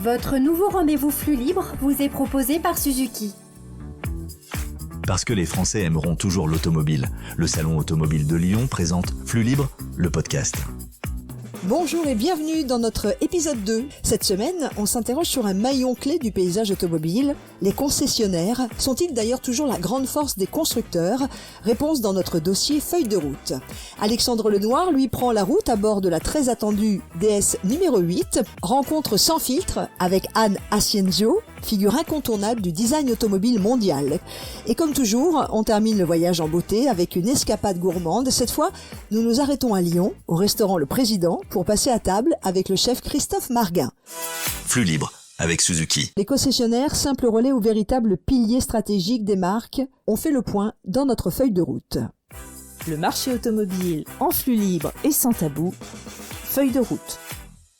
Votre nouveau rendez-vous flux libre vous est proposé par Suzuki. Parce que les Français aimeront toujours l'automobile. Le Salon automobile de Lyon présente Flux libre, le podcast. Bonjour et bienvenue dans notre épisode 2. Cette semaine, on s'interroge sur un maillon clé du paysage automobile. Les concessionnaires sont-ils d'ailleurs toujours la grande force des constructeurs ? Réponse dans notre dossier feuille de route. Alexandre Lenoir, lui, prend la route à bord de la très attendue DS numéro 8. Rencontre sans filtre avec Anne Ascienzio, figure incontournable du design automobile mondial. Et comme toujours, on termine le voyage en beauté avec une escapade gourmande. Cette fois, nous nous arrêtons à Lyon, au restaurant Le Président, pour passer à table avec le chef Christophe Marguin. Flux libre avec Suzuki. Les concessionnaires, simples relais ou véritables piliers stratégiques des marques, on fait le point dans notre feuille de route. Le marché automobile en flux libre et sans tabou. Feuille de route.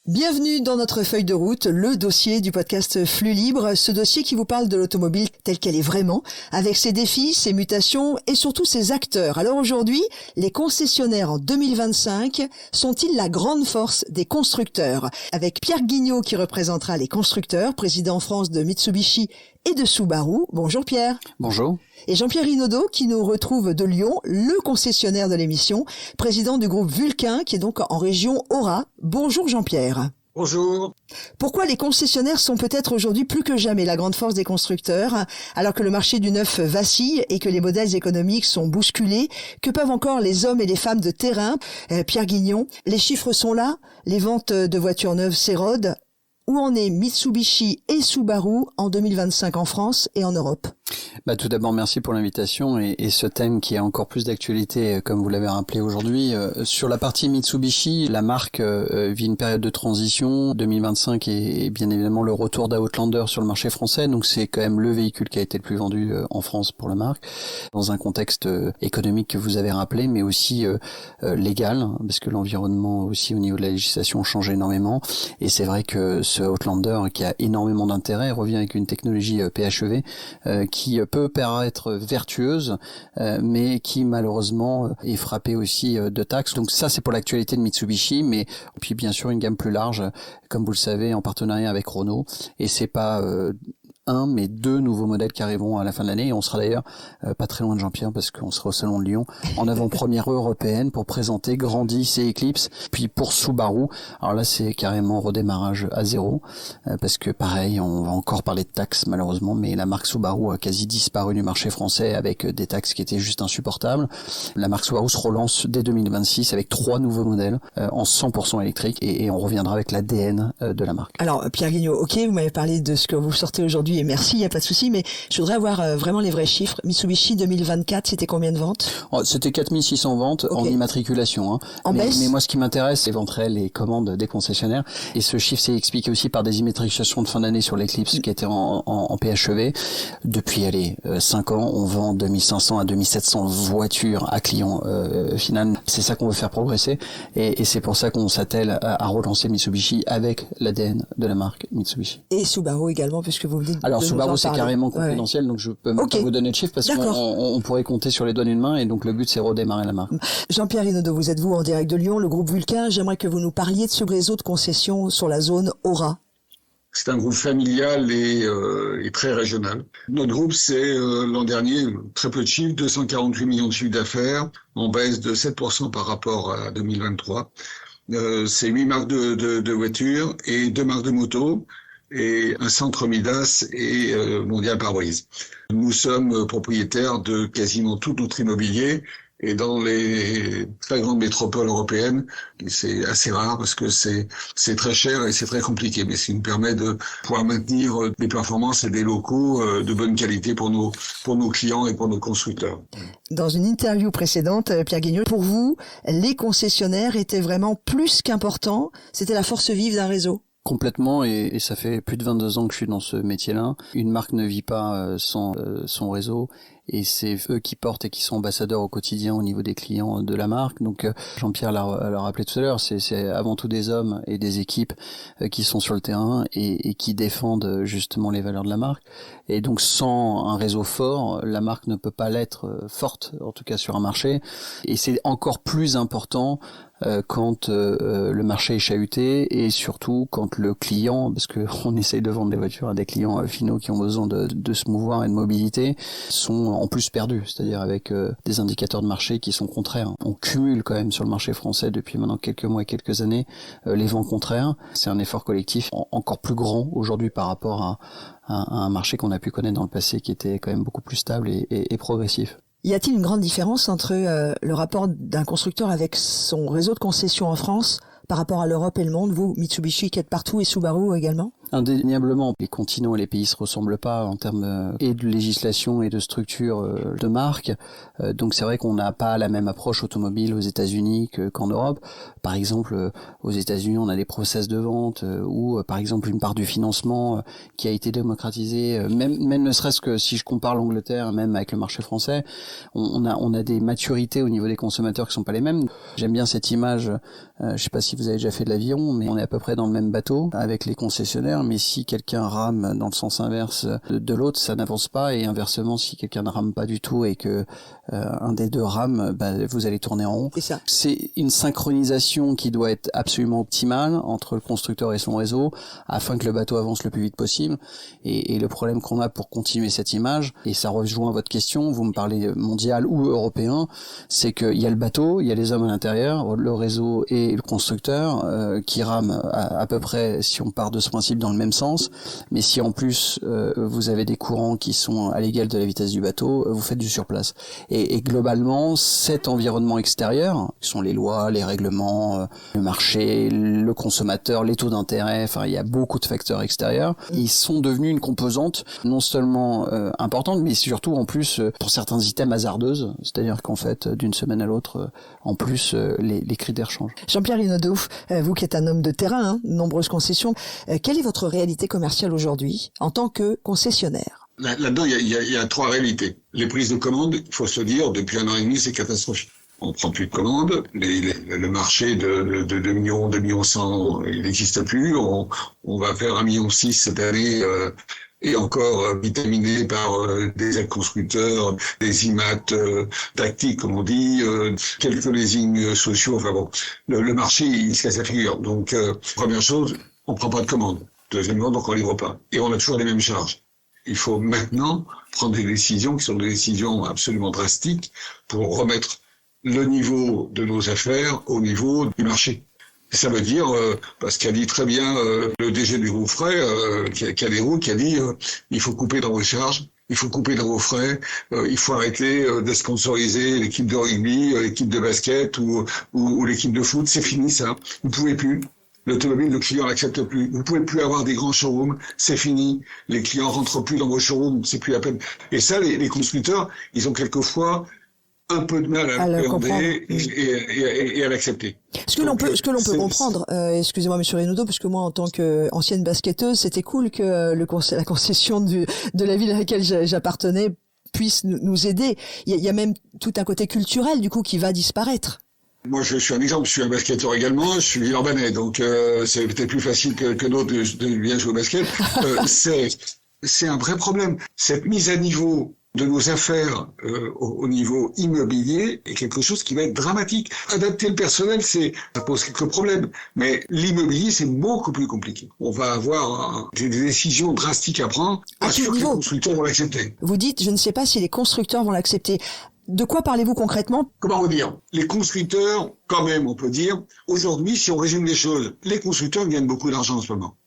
Bienvenue dans notre feuille de route, le dossier du podcast Flux Libre, ce dossier qui vous parle de l'automobile telle qu'elle est vraiment, avec ses défis, ses mutations et surtout ses acteurs. Alors aujourd'hui, les concessionnaires en 2025 sont-ils la grande force des constructeurs ? Avec Pierre Guignot qui représentera les constructeurs, président France de Mitsubishi et de Subaru. Bonjour Pierre. Bonjour. Et Jean-Pierre Hinaudot qui nous retrouve de Lyon, le concessionnaire de l'émission, président du groupe Vulcain qui est donc en région Aura. Bonjour Jean-Pierre. Bonjour. Pourquoi les concessionnaires sont peut-être aujourd'hui plus que jamais la grande force des constructeurs, alors que le marché du neuf vacille et que les modèles économiques sont bousculés? Que peuvent encore les hommes et les femmes de terrain? Pierre Guignon, les chiffres sont là, les ventes de voitures neuves s'érodent. Où en est Mitsubishi et Subaru en 2025 en France et en Europe ? Tout d'abord, merci pour l'invitation et ce thème qui est encore plus d'actualité, comme vous l'avez rappelé aujourd'hui. Sur la partie Mitsubishi, la marque vit une période de transition. 2025 et bien évidemment le retour d'Outlander sur le marché français. Donc c'est quand même le véhicule qui a été le plus vendu en France pour la marque, dans un contexte économique que vous avez rappelé, mais aussi légal, parce que l'environnement aussi au niveau de la législation change énormément. Et c'est vrai que ce Outlander qui a énormément d'intérêt revient avec une technologie PHEV qui peut paraître vertueuse, mais qui malheureusement est frappée aussi de taxes. Donc ça, c'est pour l'actualité de Mitsubishi, mais puis bien sûr une gamme plus large, comme vous le savez, en partenariat avec Renault. Et c'est pas un, mais deux nouveaux modèles qui arriveront à la fin de l'année. Et on sera d'ailleurs pas très loin de Jean-Pierre, parce qu'on sera au Salon de Lyon en avant-première européenne pour présenter Grandis et Eclipse. Puis pour Subaru, alors là c'est carrément redémarrage à zéro, parce que pareil, on va encore parler de taxes malheureusement, mais la marque Subaru a quasi disparu du marché français avec des taxes qui étaient juste insupportables. La marque Subaru se relance dès 2026 avec 3 nouveaux modèles en 100% électrique, et on reviendra avec l'ADN de la marque. Alors Pierre Guignot, ok, vous m'avez parlé de ce que vous sortez aujourd'hui et merci, il n'y a pas de souci, mais je voudrais avoir vraiment les vrais chiffres. Mitsubishi 2024, c'était combien de ventes ? C'était 4600 ventes en immatriculation. En baisse ? Mais moi, ce qui m'intéresse, c'est vendre les commandes des concessionnaires. Et ce chiffre s'est expliqué aussi par des immatriculations de fin d'année sur l'Eclipse qui était en PHEV. Depuis, 5 ans, on vend 2500 à 2700 voitures à client final. C'est ça qu'on veut faire progresser. Et c'est pour ça qu'on s'attelle à relancer Mitsubishi avec l'ADN de la marque Mitsubishi. Et Subaru également, puisque vous venez de Alors Subaru, c'est carrément confidentiel, donc je peux même pas vous donner de chiffres parce qu'on pourrait compter sur les doigts d'une main, et donc le but c'est redémarrer la marque. Jean-Pierre Hinaudot, vous êtes vous en direct de Lyon, le groupe Vulcain. J'aimerais que vous nous parliez de ce réseau de concessions sur la zone Aura. C'est un groupe familial et très régional. Notre groupe, c'est l'an dernier très peu de chiffres, 248 millions de chiffres d'affaires, en baisse de 7% par rapport à 2023. C'est 8 marques de voitures et 2 marques de motos, et un centre Midas et Mondial Pare-Brise. Nous sommes propriétaires de quasiment tout notre immobilier, et dans les très grandes métropoles européennes, c'est assez rare parce que c'est très cher et c'est très compliqué, mais ce qui nous permet de pouvoir maintenir des performances et des locaux de bonne qualité pour nos clients et pour nos constructeurs. Dans une interview précédente, Pierre Guignot, pour vous, les concessionnaires étaient vraiment plus qu'importants, c'était la force vive d'un réseau. Complètement, et ça fait plus de 22 ans que je suis dans ce métier-là. Une marque ne vit pas sans son réseau, et c'est eux qui portent et qui sont ambassadeurs au quotidien au niveau des clients de la marque. Donc Jean-Pierre l'a rappelé tout à l'heure, c'est avant tout des hommes et des équipes qui sont sur le terrain et qui défendent justement les valeurs de la marque. Et donc sans un réseau fort, la marque ne peut pas l'être forte, en tout cas sur un marché. Et c'est encore plus important quand le marché est chahuté et surtout quand le client, parce que on essaye de vendre des voitures à des clients finaux qui ont besoin de se mouvoir et de mobilité, sont en plus perdus, c'est-à-dire avec des indicateurs de marché qui sont contraires. On cumule quand même sur le marché français depuis maintenant quelques mois et quelques années les vents contraires. C'est un effort collectif encore plus grand aujourd'hui par rapport à un marché qu'on a pu connaître dans le passé qui était quand même beaucoup plus stable et progressif. Y a-t-il une grande différence entre le rapport d'un constructeur avec son réseau de concessions en France par rapport à l'Europe et le monde, vous, Mitsubishi qui êtes partout et Subaru également? Indéniablement, les continents et les pays se ressemblent pas en termes et de législation et de structure de marque. Donc c'est vrai qu'on n'a pas la même approche automobile aux États-Unis qu'en Europe. Par exemple, aux États-Unis, on a des process de vente ou par exemple une part du financement qui a été démocratisée. Même ne serait-ce que si je compare l'Angleterre, même avec le marché français, on a des maturités au niveau des consommateurs qui sont pas les mêmes. J'aime bien cette image. Je sais pas si vous avez déjà fait de l'avion, mais on est à peu près dans le même bateau avec les concessionnaires. Mais si quelqu'un rame dans le sens inverse de l'autre, ça n'avance pas, et inversement, si quelqu'un ne rame pas du tout et que un des deux rame, vous allez tourner en rond. C'est ça. C'est une synchronisation qui doit être absolument optimale entre le constructeur et son réseau afin que le bateau avance le plus vite possible. Et le problème qu'on a pour continuer cette image, et ça rejoint votre question, vous me parlez mondial ou européen, c'est qu'il y a le bateau, il y a les hommes à l'intérieur, le réseau et le constructeur qui rament à peu près, si on part de ce principe, dans le même sens. Mais si en plus vous avez des courants qui sont à l'égal de la vitesse du bateau, vous faites du surplace. Et globalement, cet environnement extérieur, qui sont les lois, les règlements, le marché, le consommateur, les taux d'intérêt, enfin il y a beaucoup de facteurs extérieurs, ils sont devenus une composante non seulement importante, mais surtout en plus pour certains items hasardeuses, c'est-à-dire qu'en fait d'une semaine à l'autre, en plus les critères changent. Jean-Pierre Hinault, vous qui êtes un homme de terrain, nombreuses concessions, quelle est votre réalité commerciale aujourd'hui en tant que concessionnaire? Là-dedans, il y a trois réalités. Les prises de commandes, il faut se dire, depuis 1 an et demi, c'est catastrophique. On prend plus de commandes, le marché de 2 millions, 2 millions 100, il n'existe plus. On va faire 1,6 million cette année, et encore vitaminé par des aides constructeurs, des IMAT tactiques, comme on dit, quelques leasing sociaux. Enfin bon, le marché, il se casse la figure. Donc, première chose, on prend pas de commandes. Deuxièmement, donc on livre pas. Et on a toujours les mêmes charges. Il faut maintenant prendre des décisions qui sont des décisions absolument drastiques pour remettre le niveau de nos affaires au niveau du marché. Ça veut dire, parce qu'a dit très bien le DG du groupe Fray, qui a des roues, qui a dit il faut couper dans vos charges, il faut couper dans vos frais, il faut arrêter de sponsoriser l'équipe de rugby, l'équipe de basket ou l'équipe de foot, c'est fini ça, vous pouvez plus. L'automobile, le client l'accepte plus. Vous pouvez plus avoir des grands showrooms, c'est fini. Les clients rentrent plus dans vos showrooms, c'est plus la peine. Et ça, les constructeurs, ils ont quelquefois un peu de mal à l'appréhender et à l'accepter. Ce que l'on peut comprendre, excusez-moi Monsieur Hinault, parce que moi en tant qu'ancienne basketteuse, c'était cool que la concession de la ville à laquelle j'appartenais puisse nous aider. Il y a même tout un côté culturel du coup qui va disparaître. Moi, je suis un exemple. Je suis un basketteur également. Je suis Villeurbanais, donc c'est peut-être plus facile que d'autres de bien jouer au basket. C'est un vrai problème. Cette mise à niveau de nos affaires au niveau immobilier est quelque chose qui va être dramatique. Adapter le personnel, ça pose quelques problèmes, mais l'immobilier, c'est beaucoup plus compliqué. On va avoir des décisions drastiques à prendre. Pas sûr que les constructeurs vont l'accepter. Vous dites, je ne sais pas si les constructeurs vont l'accepter. De quoi parlez-vous concrètement? Comment vous dire? Les constructeurs, quand même, on peut dire, aujourd'hui, si on résume les choses, les constructeurs gagnent beaucoup d'argent en ce moment.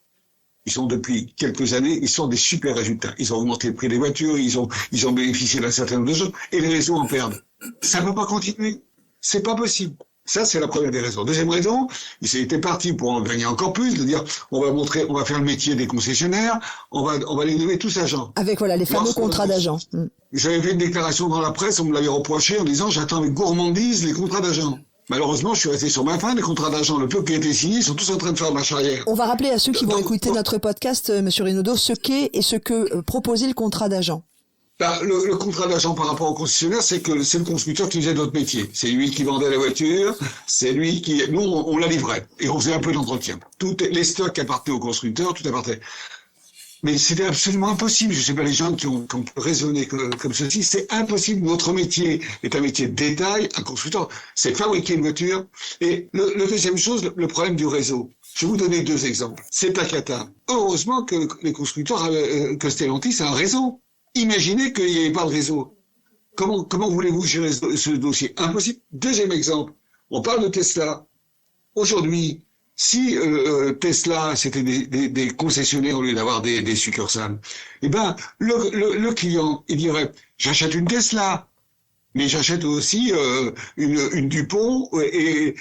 Ils sont depuis quelques années, ils sont des super résultats. Ils ont augmenté le prix des voitures, ils ont bénéficié d'un certain nombre de choses, et les réseaux en perdent. Ça ne peut pas continuer. C'est pas possible. Ça, c'est la première des raisons. Deuxième raison, ils étaient partis pour en gagner encore plus, de dire, on va faire le métier des concessionnaires, on va les nommer tous agents. Avec, les fameux contrats d'agents. J'avais fait une déclaration dans la presse, on me l'avait reproché en disant, j'attends avec gourmandise les contrats d'agents. Malheureusement, je suis resté sur ma fin. Les contrats d'agents, le peu qui a été signé, sont tous en train de faire marche arrière. On va rappeler à ceux qui vont écouter notre podcast, Monsieur Hinault, ce qu'est et ce que proposait le contrat d'agent. Le contrat d'agent par rapport au concessionnaire, c'est que c'est le constructeur qui faisait notre métier. C'est lui qui vendait la voiture, c'est lui qui... Nous, on la livrait et on faisait un peu d'entretien. Les stocks appartenaient au constructeur, tout appartenait. Mais c'était absolument impossible. Je sais pas les gens qui ont raisonné comme ceci. C'est impossible. Notre métier est un métier de détail. Un constructeur, c'est fabriquer une voiture. Et le deuxième chose, le problème du réseau. Je vais vous donner 2 exemples. C'est pas cata. Heureusement que les constructeurs, que Stellantis a un réseau. Imaginez qu'il n'y avait pas de réseau. Comment voulez-vous gérer ce dossier? Impossible. Deuxième exemple. On parle de Tesla. Aujourd'hui, si Tesla c'était des concessionnaires au lieu d'avoir des succursales, eh ben le client il dirait j'achète une Tesla, mais j'achète aussi une Dupont et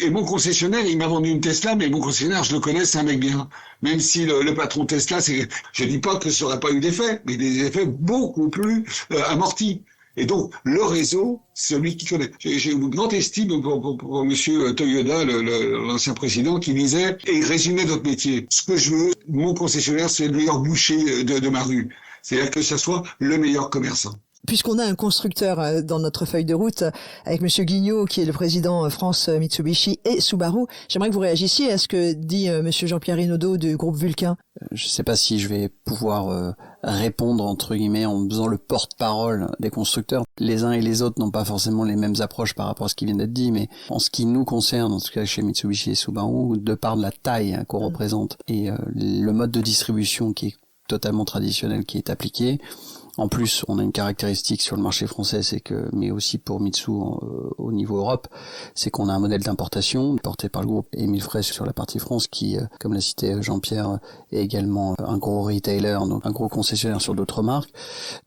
mon concessionnaire il m'a vendu une Tesla, mais mon concessionnaire je le connais, c'est un mec bien. Même si le patron Tesla, je dis pas que ça aurait pas eu d'effet, mais des effets beaucoup plus amortis. Et donc, le réseau, c'est celui qui connaît. J'ai une grande estime pour monsieur Toyoda, l'ancien président, qui disait, et il résumait notre métier. Ce que je veux, mon concessionnaire, c'est le meilleur boucher de ma rue. C'est-à-dire que ça soit le meilleur commerçant. Puisqu'on a un constructeur dans notre feuille de route avec monsieur Guignot qui est le président France Mitsubishi et Subaru, j'aimerais que vous réagissiez à ce que dit monsieur Jean-Pierre Hinaudot du groupe Vulcain. Je sais pas si je vais pouvoir répondre entre guillemets en faisant le porte-parole des constructeurs. Les uns et les autres n'ont pas forcément les mêmes approches par rapport à ce qui vient d'être dit, mais en ce qui nous concerne, en tout cas chez Mitsubishi et Subaru, de par de la taille qu'on représente et le mode de distribution qui est totalement traditionnel qui est appliqué. En plus, on a une caractéristique sur le marché français, c'est que, mais aussi pour Mitsu au niveau Europe, c'est qu'on a un modèle d'importation porté par le groupe Émile Frey sur la partie France, qui, comme l'a cité Jean-Pierre, est également un gros retailer, donc un gros concessionnaire sur d'autres marques.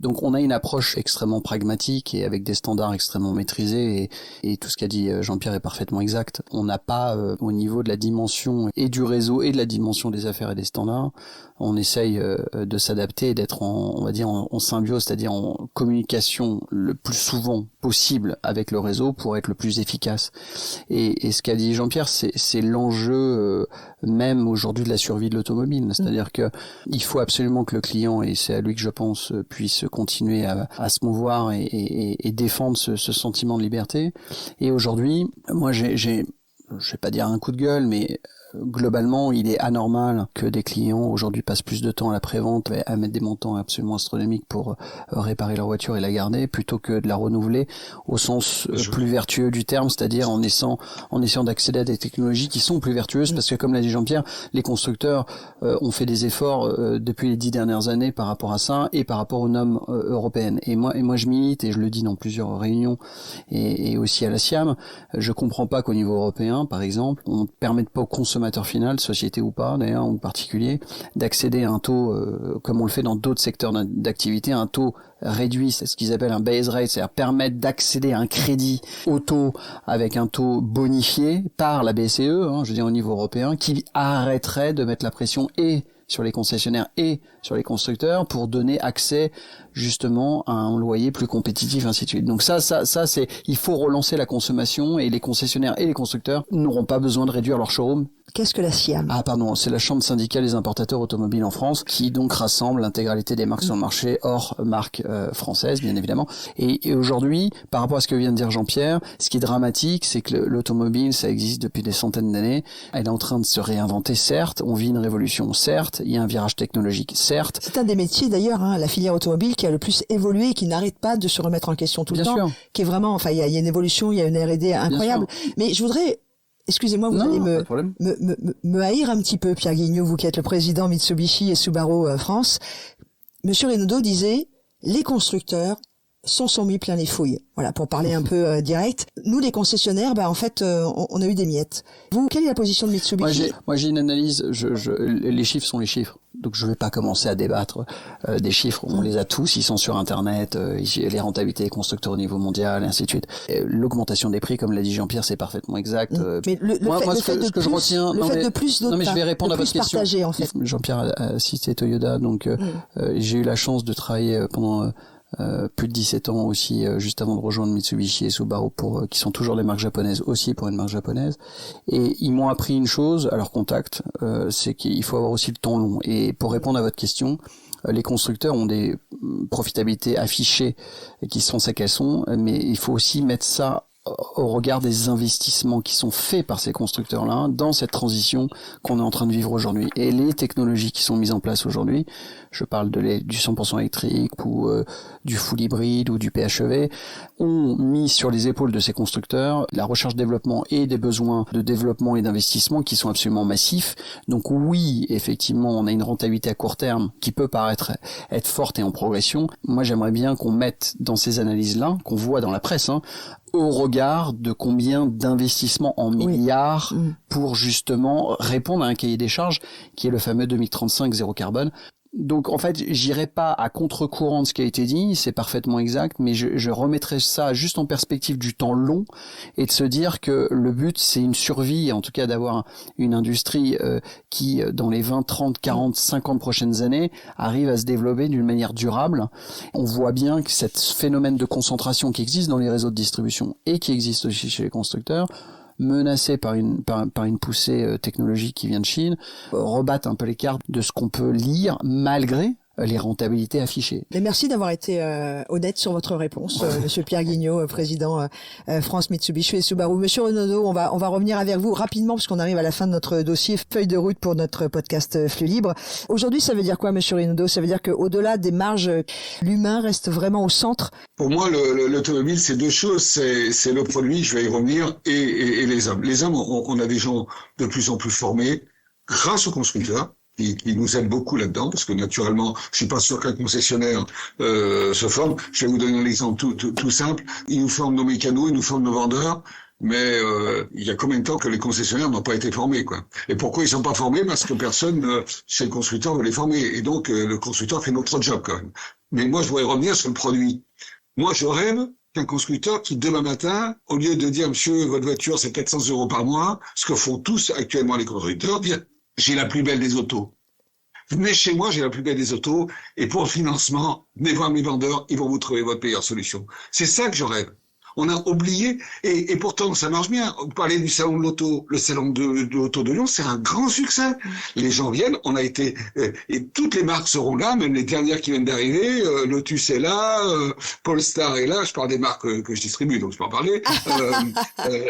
Donc, on a une approche extrêmement pragmatique et avec des standards extrêmement maîtrisés. Et tout ce qu'a dit Jean-Pierre est parfaitement exact. On n'a pas, au niveau de la dimension et du réseau et de la dimension des affaires et des standards, on essaye de s'adapter et d'être en symbiose, c'est-à-dire en communication le plus souvent possible avec le réseau pour être le plus efficace. Et ce qu'a dit Jean-Pierre, c'est l'enjeu même aujourd'hui de la survie de l'automobile. C'est-à-dire que il faut absolument que le client, et c'est à lui que je pense, puisse continuer à se mouvoir et défendre ce sentiment de liberté. Et aujourd'hui, moi je vais pas dire un coup de gueule, mais globalement, il est anormal que des clients aujourd'hui passent plus de temps à la prévente, à mettre des montants absolument astronomiques pour réparer leur voiture et la garder, plutôt que de la renouveler au sens plus vertueux du terme, c'est-à-dire en essayant d'accéder à des technologies qui sont plus vertueuses, parce que comme l'a dit Jean-Pierre, les constructeurs ont fait des efforts depuis les 10 dernières années par rapport à ça et par rapport aux normes européennes. Et moi je milite, et je le dis dans plusieurs réunions et aussi à la SIAM, je comprends pas qu'au niveau européen, par exemple, on ne permette pas aux consommateurs final, société ou pas d'ailleurs, ou particulier, d'accéder à un taux, comme on le fait dans d'autres secteurs d'activité, un taux réduit, c'est ce qu'ils appellent un base rate, c'est-à-dire permettre d'accéder à un crédit auto avec un taux bonifié par la BCE, je veux dire au niveau européen, qui arrêterait de mettre la pression et sur les concessionnaires et sur les constructeurs pour donner accès justement à un loyer plus compétitif, ainsi de suite. Donc ça c'est, il faut relancer la consommation, et les concessionnaires et les constructeurs n'auront pas besoin de réduire leur showroom. Qu'est-ce que la SIAM? Ah pardon, c'est la Chambre syndicale des importateurs automobiles en France, qui donc rassemble l'intégralité des marques sur le marché, hors marque française bien évidemment. Et aujourd'hui, par rapport à ce que vient de dire Jean-Pierre, ce qui est dramatique, c'est que l'automobile, ça existe depuis des centaines d'années, elle est en train de se réinventer, certes, on vit une révolution, certes, il y a un virage technologique, certes. C'est un des métiers d'ailleurs, la filière automobile qui a le plus évolué et qui n'arrête pas de se remettre en question tout le temps, qui est vraiment, enfin il y a une évolution, il y a une R&D incroyable. Mais je voudrais, excusez-moi, vous allez me haïr un petit peu, Pierre Guignot, vous qui êtes le président Mitsubishi et Subaru France. Monsieur Hinaudot disait, les constructeurs sont mis plein les fouilles. Voilà, pour parler un peu direct. Nous, les concessionnaires, en fait, on a eu des miettes. Vous, quelle est la position de Mitsubishi? Moi, j'ai une analyse. Les chiffres sont les chiffres. Donc, je vais pas commencer à débattre des chiffres. On les a tous. Ils sont sur Internet. Les rentabilités des constructeurs au niveau mondial, et ainsi de suite. L'augmentation des prix, comme l'a dit Jean-Pierre, c'est parfaitement exact. Mais ce que je retiens, mais je vais répondre à votre question. En fait. Jean-Pierre a cité Toyoda. Donc, j'ai eu la chance de travailler pendant plus de 17 ans aussi, juste avant de rejoindre Mitsubishi et Subaru, qui sont toujours des marques japonaises aussi, pour une marque japonaise. Et ils m'ont appris une chose à leur contact, c'est qu'il faut avoir aussi le temps long. Et pour répondre à votre question, les constructeurs ont des profitabilités affichées qui sont ce qu'elles sont, mais il faut aussi mettre ça au regard des investissements qui sont faits par ces constructeurs-là dans cette transition qu'on est en train de vivre aujourd'hui. Et les technologies qui sont mises en place aujourd'hui, je parle du 100% électrique ou du full hybride ou du PHEV, ont mis sur les épaules de ces constructeurs la recherche-développement et des besoins de développement et d'investissement qui sont absolument massifs. Donc oui, effectivement, on a une rentabilité à court terme qui peut paraître être forte et en progression. Moi, j'aimerais bien qu'on mette dans ces analyses-là, qu'on voit dans la presse, au regard de combien d'investissements en milliards pour justement répondre à un cahier des charges qui est le fameux 2035 zéro carbone. Donc en fait, j'irai pas à contre-courant de ce qui a été dit, c'est parfaitement exact, mais je remettrai ça juste en perspective du temps long et de se dire que le but c'est une survie, en tout cas d'avoir une industrie qui dans les 20, 30, 40, 50 prochaines années arrive à se développer d'une manière durable. On voit bien que ce phénomène de concentration qui existe dans les réseaux de distribution et qui existe aussi chez les constructeurs, menacé par une poussée technologique qui vient de Chine, rebattent un peu les cartes de ce qu'on peut lire malgré les rentabilités affichées. Mais merci d'avoir été honnête sur votre réponse, Monsieur Pierre Guignot, président France Mitsubishi et Subaru. Monsieur Renaudot, on va revenir avec vous rapidement parce qu'on arrive à la fin de notre dossier feuille de route pour notre podcast Flux Libre. Aujourd'hui, ça veut dire quoi, Monsieur Renaudot? Ça veut dire qu'au-delà des marges, l'humain reste vraiment au centre? Pour moi, l'automobile, c'est deux choses. C'est le produit, je vais y revenir, et les hommes. Les hommes, on a des gens de plus en plus formés grâce aux constructeurs. Qui nous aide beaucoup là-dedans, parce que naturellement, je suis pas sûr qu'un concessionnaire se forme. Je vais vous donner un exemple tout simple. Ils nous forment nos mécanos, ils nous forment nos vendeurs, mais il y a combien de temps que les concessionnaires n'ont pas été formés, quoi. Et pourquoi ils sont pas formés? Parce que personne chez le constructeur veut les former, et donc le constructeur fait notre job quand même. Mais moi, je voudrais revenir sur le produit. Moi, je rêve qu'un constructeur qui demain matin, au lieu de dire monsieur, votre voiture c'est 400 € par mois, ce que font tous actuellement les constructeurs, dire j'ai la plus belle des autos. Venez chez moi, j'ai la plus belle des autos, et pour le financement, venez voir mes vendeurs, ils vont vous trouver votre meilleure solution. C'est ça que je rêve. On a oublié, et pourtant ça marche bien. Vous parlez du salon de l'auto, le salon de l'auto de Lyon, c'est un grand succès. Les gens viennent, on a été, et toutes les marques seront là, même les dernières qui viennent d'arriver, Lotus est là, Polestar est là, je parle des marques que je distribue, donc je peux en parler,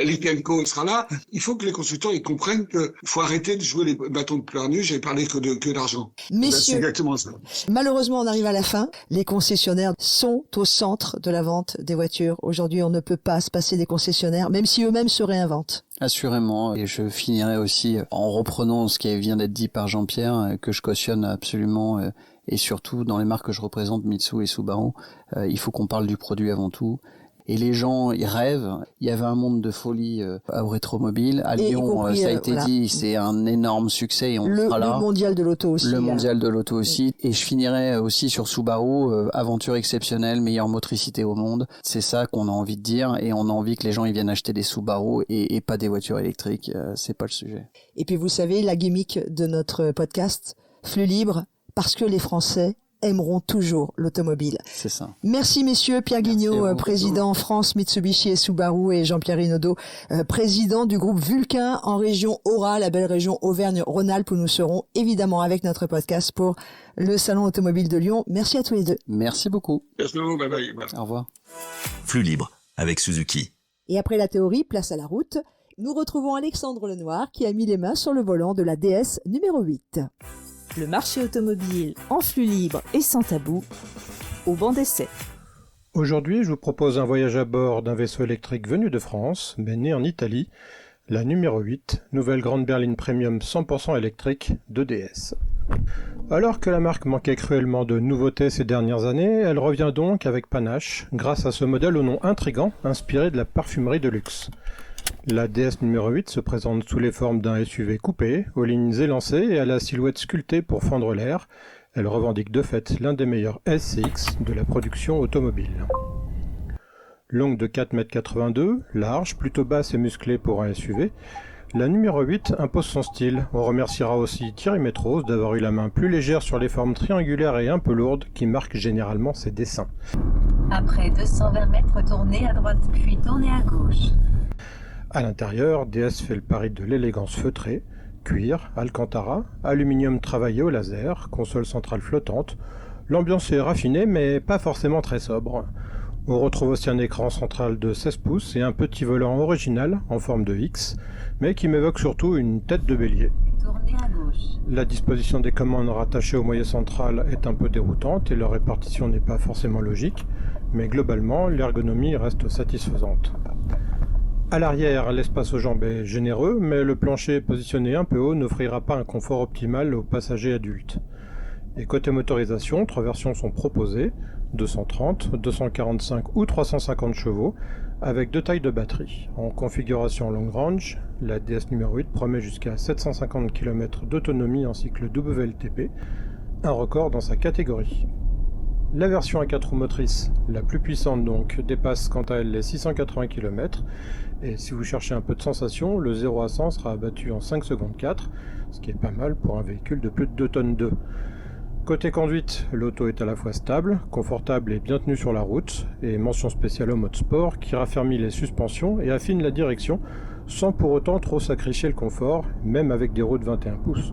Likenco sera là. Il faut que les constructeurs ils comprennent qu'il faut arrêter de jouer les bâtons de plein nu, j'ai parlé que d'argent. Messieurs, c'est exactement ça. Malheureusement, on arrive à la fin. Les concessionnaires sont au centre de la vente des voitures. Aujourd'hui, on ne peut pas se passer des concessionnaires, même si eux-mêmes se réinventent. Assurément, et je finirai aussi en reprenant ce qui vient d'être dit par Jean-Pierre, que je cautionne absolument, et surtout dans les marques que je représente, Mitsu et Subaru, il faut qu'on parle du produit avant tout. Et les gens, ils rêvent. Il y avait un monde de folie au Rétromobile. À Lyon, ça a été dit, c'est un énorme succès et on sera là. Le mondial de l'auto aussi. Le mondial de l'auto aussi. Et je finirai aussi sur Subaru, aventure exceptionnelle, meilleure motricité au monde. C'est ça qu'on a envie de dire et on a envie que les gens ils viennent acheter des Subaru et pas des voitures électriques. C'est pas le sujet. Et puis vous savez, la gimmick de notre podcast, Flux Libre, parce que les Français aimeront toujours l'automobile. C'est ça. Merci messieurs, Pierre Guignot, président France Mitsubishi et Subaru, et Jean-Pierre Renaudot, président du groupe Vulcain en région Aura, la belle région Auvergne-Rhône-Alpes, où nous serons évidemment avec notre podcast pour le Salon Automobile de Lyon. Merci à tous les deux. Merci beaucoup. Merci beaucoup, bye bye. Au revoir. Flux libre avec Suzuki. Et après la théorie, place à la route. Nous retrouvons Alexandre Lenoir qui a mis les mains sur le volant de la DS numéro 8. Le marché automobile en flux libre et sans tabou, au banc d'essai. Aujourd'hui, je vous propose un voyage à bord d'un vaisseau électrique venu de France, mais né en Italie, la numéro 8, nouvelle grande berline premium 100% électrique de DS. Alors que la marque manquait cruellement de nouveautés ces dernières années, elle revient donc avec panache, grâce à ce modèle au nom intrigant, inspiré de la parfumerie de luxe. La DS numéro 8 se présente sous les formes d'un SUV coupé, aux lignes élancées et à la silhouette sculptée pour fendre l'air. Elle revendique de fait l'un des meilleurs SCX de la production automobile. Longue de 4,82 m, large, plutôt basse et musclée pour un SUV, la numéro 8 impose son style. On remerciera aussi Thierry Métros d'avoir eu la main plus légère sur les formes triangulaires et un peu lourdes qui marquent généralement ses dessins. Après 220 mètres, tournez à droite puis tournez à gauche. À l'intérieur, DS fait le pari de l'élégance feutrée, cuir, alcantara, aluminium travaillé au laser, console centrale flottante. L'ambiance est raffinée mais pas forcément très sobre. On retrouve aussi un écran central de 16 pouces et un petit volant original en forme de X, mais qui m'évoque surtout une tête de bélier. Tournez à gauche. La disposition des commandes rattachées au moyen central est un peu déroutante et leur répartition n'est pas forcément logique, mais globalement, l'ergonomie reste satisfaisante. À l'arrière, l'espace aux jambes est généreux, mais le plancher positionné un peu haut n'offrira pas un confort optimal aux passagers adultes. Et côté motorisation, 3 versions sont proposées, 230, 245 ou 350 chevaux, avec 2 tailles de batterie. En configuration long range, la DS numéro 8 promet jusqu'à 750 km d'autonomie en cycle WLTP, un record dans sa catégorie. La version à 4 roues motrices, la plus puissante donc, dépasse quant à elle les 680 km, et si vous cherchez un peu de sensation, le 0 à 100 sera abattu en 5 secondes 4, ce qui est pas mal pour un véhicule de plus de 2 tonnes 2. Côté conduite, l'auto est à la fois stable, confortable et bien tenue sur la route, et mention spéciale au mode sport qui raffermit les suspensions et affine la direction sans pour autant trop sacrifier le confort, même avec des roues de 21 pouces.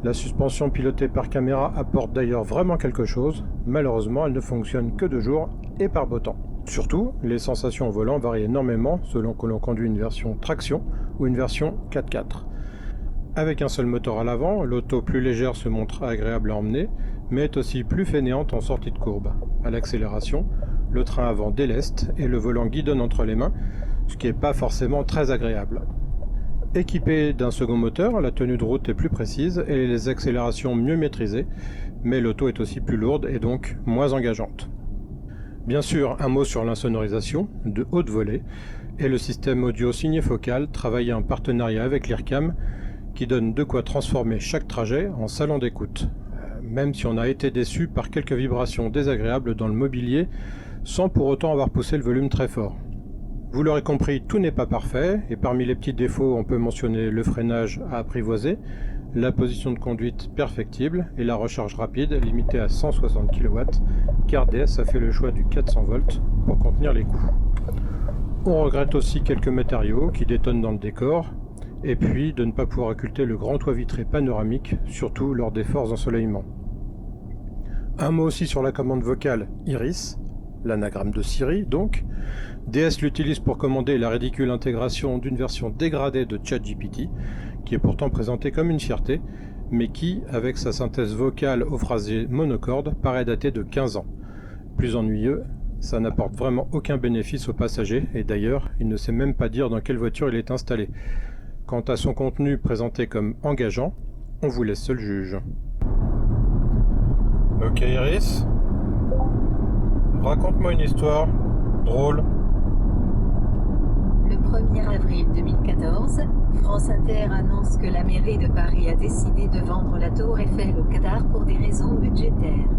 La suspension pilotée par caméra apporte d'ailleurs vraiment quelque chose, malheureusement elle ne fonctionne que de jour et par beau temps. Surtout, les sensations au volant varient énormément selon que l'on conduit une version traction ou une version 4x4. Avec un seul moteur à l'avant, l'auto plus légère se montre agréable à emmener, mais est aussi plus fainéante en sortie de courbe. À l'accélération, le train avant déleste et le volant guidonne entre les mains, ce qui n'est pas forcément très agréable. Équipé d'un second moteur, la tenue de route est plus précise et les accélérations mieux maîtrisées, mais l'auto est aussi plus lourde et donc moins engageante. Bien sûr, un mot sur l'insonorisation, de haute volée, et le système audio signé focal travaillé en partenariat avec l'IRCAM, qui donne de quoi transformer chaque trajet en salon d'écoute, même si on a été déçu par quelques vibrations désagréables dans le mobilier, sans pour autant avoir poussé le volume très fort. Vous l'aurez compris, tout n'est pas parfait, et parmi les petits défauts, on peut mentionner le freinage à apprivoiser, la position de conduite perfectible et la recharge rapide limitée à 160 kW, car DS a fait le choix du 400 volts pour contenir les coûts. On regrette aussi quelques matériaux qui détonnent dans le décor, et puis de ne pas pouvoir occulter le grand toit vitré panoramique, surtout lors des forts ensoleillements. Un mot aussi sur la commande vocale Iris, l'anagramme de Siri donc. DS l'utilise pour commander la ridicule intégration d'une version dégradée de ChatGPT, qui est pourtant présentée comme une fierté, mais qui, avec sa synthèse vocale au phrasé monocorde, paraît dater de 15 ans. Plus ennuyeux, ça n'apporte vraiment aucun bénéfice aux passagers, et d'ailleurs, il ne sait même pas dire dans quelle voiture il est installé. Quant à son contenu présenté comme engageant, on vous laisse seul juge. Ok Iris, raconte-moi une histoire drôle. Le 1er avril 2014, France Inter annonce que la mairie de Paris a décidé de vendre la Tour Eiffel au Qatar pour des raisons budgétaires.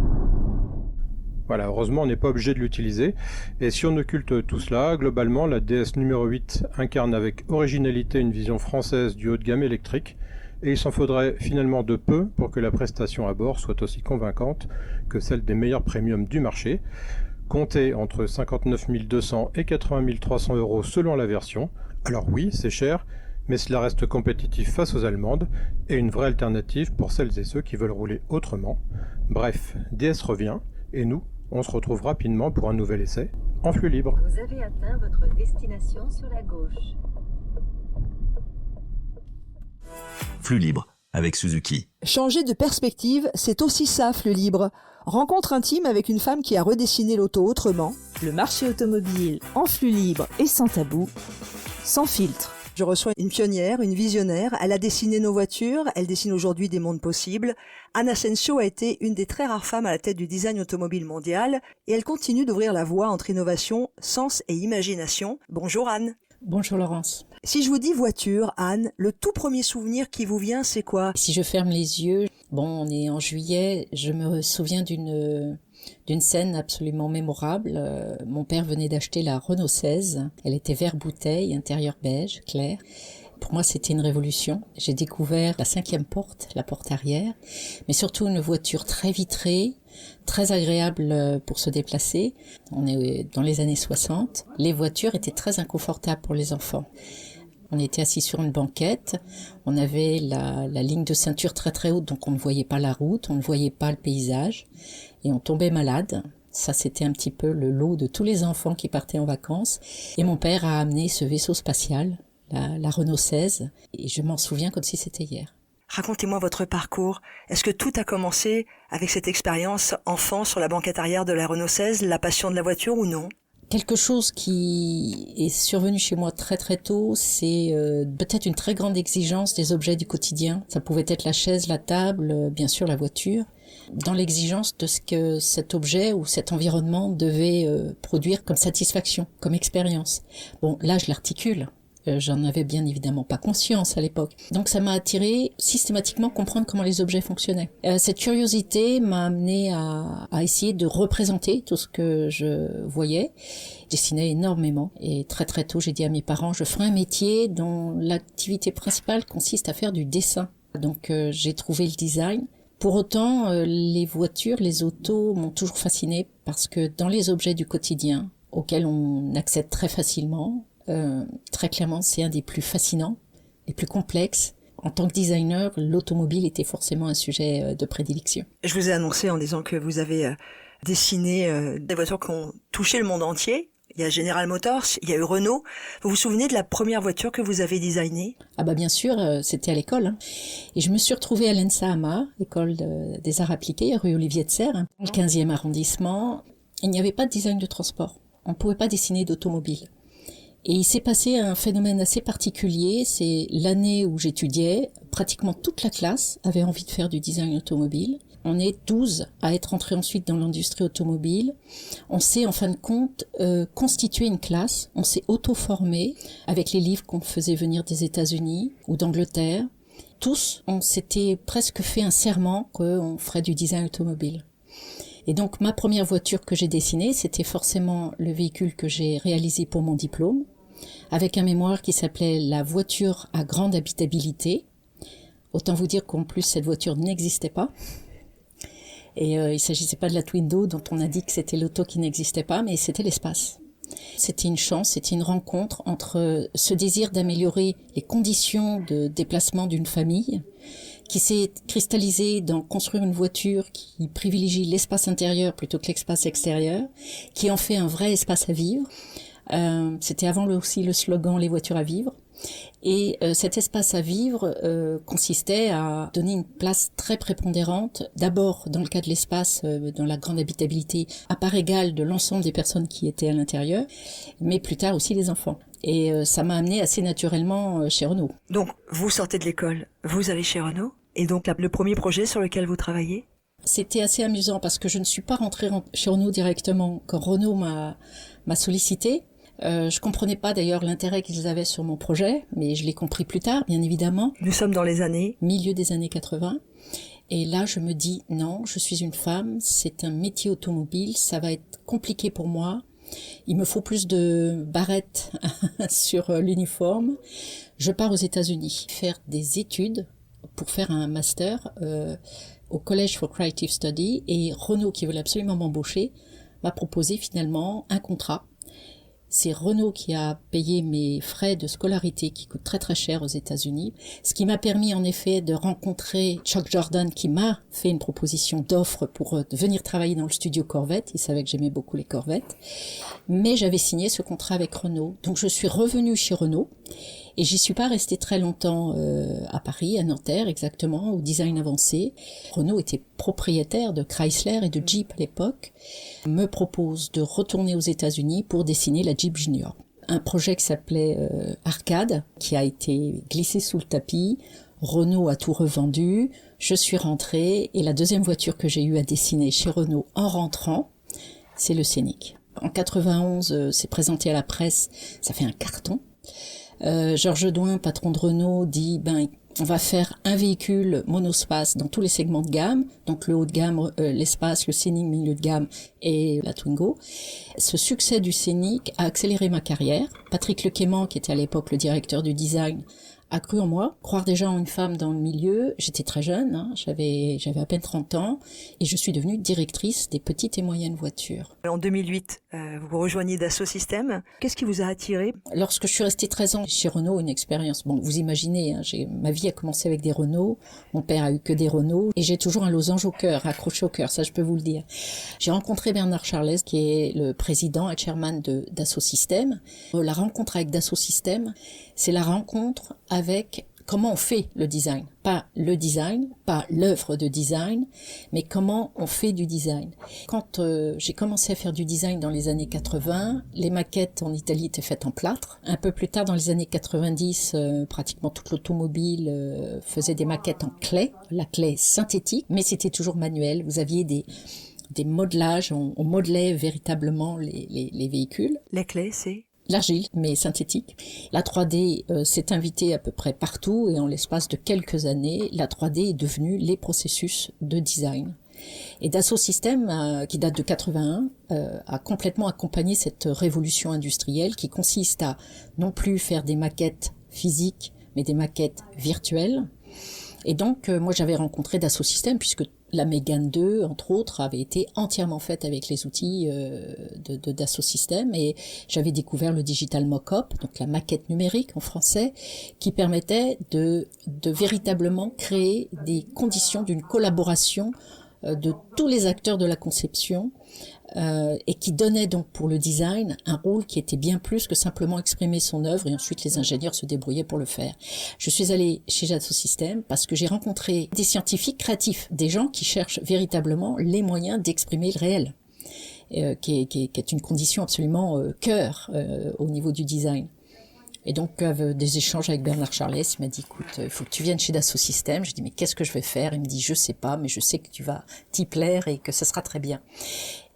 Voilà, heureusement on n'est pas obligé de l'utiliser, et si on occulte tout cela, globalement la DS numéro 8 incarne avec originalité une vision française du haut de gamme électrique, et il s'en faudrait finalement de peu pour que la prestation à bord soit aussi convaincante que celle des meilleurs premiums du marché, comptée entre 59 200 et 80 300 € selon la version. Alors oui, c'est cher, mais cela reste compétitif face aux allemandes, et une vraie alternative pour celles et ceux qui veulent rouler autrement. Bref, DS revient, et nous, on se retrouve rapidement pour un nouvel essai en flux libre. Vous avez atteint votre destination sur la gauche. Flux libre avec Suzuki. Changer de perspective, c'est aussi ça, Flux libre. Rencontre intime avec une femme qui a redessiné l'auto autrement. Le marché automobile en flux libre et sans tabou, sans filtre. Je reçois une pionnière, une visionnaire. Elle a dessiné nos voitures, elle dessine aujourd'hui des mondes possibles. Anne Asensio a été une des très rares femmes à la tête du design automobile mondial et elle continue d'ouvrir la voie entre innovation, sens et imagination. Bonjour Anne. Bonjour Laurence. Si je vous dis voiture, Anne, le tout premier souvenir qui vous vient, c'est quoi? Si je ferme les yeux, on est en juillet, je me souviens d'une scène absolument mémorable. Mon père venait d'acheter la Renault 16. Elle était vert bouteille, intérieur beige, clair. Pour moi, c'était une révolution. J'ai découvert la 5e porte, la porte arrière, mais surtout une voiture très vitrée, très agréable pour se déplacer. On est dans les années 60. Les voitures étaient très inconfortables pour les enfants. On était assis sur une banquette, on avait la ligne de ceinture très très haute, donc on ne voyait pas la route, on ne voyait pas le paysage, et on tombait malade. Ça, c'était un petit peu le lot de tous les enfants qui partaient en vacances. Et mon père a amené ce vaisseau spatial, la Renault 16, et je m'en souviens comme si c'était hier. Racontez-moi votre parcours. Est-ce que tout a commencé avec cette expérience enfant sur la banquette arrière de la Renault 16, la passion de la voiture ou non ? Quelque chose qui est survenu chez moi très très tôt, c'est peut-être une très grande exigence des objets du quotidien. Ça pouvait être la chaise, la table, bien sûr la voiture. Dans l'exigence de ce que cet objet ou cet environnement devait produire comme satisfaction, comme expérience. Bon, là je l'articule. J'en avais bien évidemment pas conscience à l'époque. Donc ça m'a attiré systématiquement comprendre comment les objets fonctionnaient. Cette curiosité m'a amené à essayer de représenter tout ce que je voyais. Je dessinais énormément et très très tôt j'ai dit à mes parents je ferai un métier dont l'activité principale consiste à faire du dessin. Donc j'ai trouvé le design. Pour autant, les voitures, les autos m'ont toujours fascinée parce que dans les objets du quotidien auxquels on accède très facilement, très clairement, c'est un des plus fascinants, les plus complexes. En tant que designer, l'automobile était forcément un sujet de prédilection. Je vous ai annoncé en disant que vous avez dessiné des voitures qui ont touché le monde entier. Il y a General Motors, il y a eu Renault. Vous vous souvenez de la première voiture que vous avez designée ? Ah bah bien sûr, c'était à l'école. Hein. Et je me suis retrouvée à l'ENSA-AMA, école des arts appliqués, rue Olivier de Serres, le 15e arrondissement. Il n'y avait pas de design de transport. On ne pouvait pas dessiner d'automobile. Et il s'est passé un phénomène assez particulier, c'est l'année où j'étudiais, pratiquement toute la classe avait envie de faire du design automobile. On est 12 à être entrés ensuite dans l'industrie automobile. On s'est en fin de compte constitué une classe, on s'est auto-formé avec les livres qu'on faisait venir des États-Unis ou d'Angleterre. Tous, on s'était presque fait un serment qu'on ferait du design automobile. Et donc ma première voiture que j'ai dessinée, c'était forcément le véhicule que j'ai réalisé pour mon diplôme, avec un mémoire qui s'appelait la voiture à grande habitabilité. Autant vous dire qu'en plus cette voiture n'existait pas. Et il s'agissait pas de la Twindo dont on a dit que c'était l'auto qui n'existait pas, mais c'était l'espace. C'était une chance, c'était une rencontre entre ce désir d'améliorer les conditions de déplacement d'une famille, qui s'est cristallisé dans construire une voiture qui privilégie l'espace intérieur plutôt que l'espace extérieur, qui en fait un vrai espace à vivre. C'était avant aussi le slogan « Les voitures à vivre ». Et cet espace à vivre consistait à donner une place très prépondérante, d'abord dans le cas de l'espace, dans la grande habitabilité, à part égale de l'ensemble des personnes qui étaient à l'intérieur, mais plus tard aussi les enfants. Et ça m'a amené assez naturellement chez Renault. Donc, vous sortez de l'école, vous allez chez Renault, et donc le premier projet sur lequel vous travaillez ? C'était assez amusant parce que je ne suis pas rentrée chez Renault directement quand Renault m'a sollicité. Je comprenais pas d'ailleurs l'intérêt qu'ils avaient sur mon projet, mais je l'ai compris plus tard, bien évidemment. Nous sommes dans les années milieu des années 80. Et là, je me dis, non, je suis une femme, c'est un métier automobile, ça va être compliqué pour moi. Il me faut plus de barrettes sur l'uniforme. Je pars aux États-Unis faire des études pour faire un master au College for Creative Study. Et Renault, qui voulait absolument m'embaucher, m'a proposé finalement un contrat. C'est Renault qui a payé mes frais de scolarité qui coûtent très très cher aux États-Unis, ce qui m'a permis en effet de rencontrer Chuck Jordan qui m'a fait une proposition d'offre pour venir travailler dans le studio Corvette. Il savait que j'aimais beaucoup les Corvettes, mais j'avais signé ce contrat avec Renault. Donc je suis revenue chez Renault et j'y suis pas restée très longtemps à Paris, à Nanterre exactement, au design avancé. Renault était propriétaire de Chrysler et de Jeep à l'époque, me propose de retourner aux États-Unis pour dessiner la Jeep Junior. Un projet qui s'appelait Arcade, qui a été glissé sous le tapis. Renault a tout revendu. Je suis rentrée et la deuxième voiture que j'ai eu à dessiner chez Renault en rentrant, c'est le Scénic. En 91, c'est présenté à la presse, ça fait un carton. Georges Douin, patron de Renault, dit on va faire un véhicule monospace dans tous les segments de gamme, donc le haut de gamme, l'espace, le Scénic milieu de gamme et la Twingo. Ce succès du Scénic a accéléré ma carrière. Patrick Lequément, qui était à l'époque le directeur du design, a cru en moi, croire déjà en une femme dans le milieu. J'étais très jeune, hein, j'avais à peine 30 ans, et je suis devenue directrice des petites et moyennes voitures. En 2008, vous rejoignez Dassault Systèmes. Qu'est-ce qui vous a attiré? Lorsque je suis restée 13 ans chez Renault, une expérience, bon, vous imaginez, hein, ma vie a commencé avec des Renault, mon père a eu que des Renault, et j'ai toujours un losange au cœur, accroché au cœur, ça je peux vous le dire. J'ai rencontré Bernard Charlès, qui est le président et chairman de Dassault Systèmes. La rencontre avec Dassault Systèmes, c'est la rencontre avec comment on fait le design. Pas le design, pas l'œuvre de design, mais comment on fait du design. Quand j'ai commencé à faire du design dans les années 80, les maquettes en Italie étaient faites en plâtre. Un peu plus tard, dans les années 90, pratiquement toute l'automobile faisait des maquettes en clay, la clay synthétique, mais c'était toujours manuel. Vous aviez des modelages, on modelait véritablement les véhicules. La clé, c'est l'argile, mais synthétique. La 3D s'est invitée à peu près partout et en l'espace de quelques années, la 3D est devenue les processus de design. Et Dassault Systèmes, qui date de 81, a complètement accompagné cette révolution industrielle qui consiste à non plus faire des maquettes physiques, mais des maquettes virtuelles. Et donc, moi, j'avais rencontré Dassault Systèmes puisque la Mégane 2, entre autres, avait été entièrement faite avec les outils de Dassault Systèmes et j'avais découvert le digital mock-up, donc la maquette numérique en français, qui permettait de véritablement créer des conditions d'une collaboration de tous les acteurs de la conception et qui donnait donc pour le design un rôle qui était bien plus que simplement exprimer son œuvre et ensuite les ingénieurs se débrouillaient pour le faire. Je suis allée chez Dassault Systèmes parce que j'ai rencontré des scientifiques créatifs, des gens qui cherchent véritablement les moyens d'exprimer le réel, qui est une condition absolument cœur au niveau du design. Et donc, des échanges avec Bernard Charlès, il m'a dit, écoute, il faut que tu viennes chez Dassault Systèmes. Je dis, mais qu'est-ce que je vais faire? Il me dit, je sais pas, mais je sais que tu vas t'y plaire et que ça sera très bien.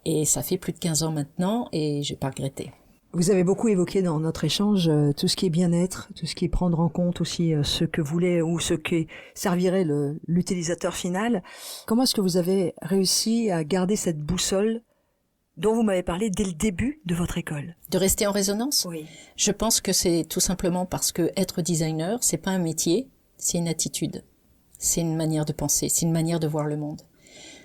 Et ça fait plus de 15 ans maintenant et j'ai pas regretté. Vous avez beaucoup évoqué dans notre échange tout ce qui est bien-être, tout ce qui est prendre en compte aussi ce que voulait ou ce qui servirait l'utilisateur final. Comment est-ce que vous avez réussi à garder cette boussole dont vous m'avez parlé dès le début de votre école? De rester en résonance? Oui. Je pense que c'est tout simplement parce que être designer, c'est pas un métier, c'est une attitude. C'est une manière de penser, c'est une manière de voir le monde.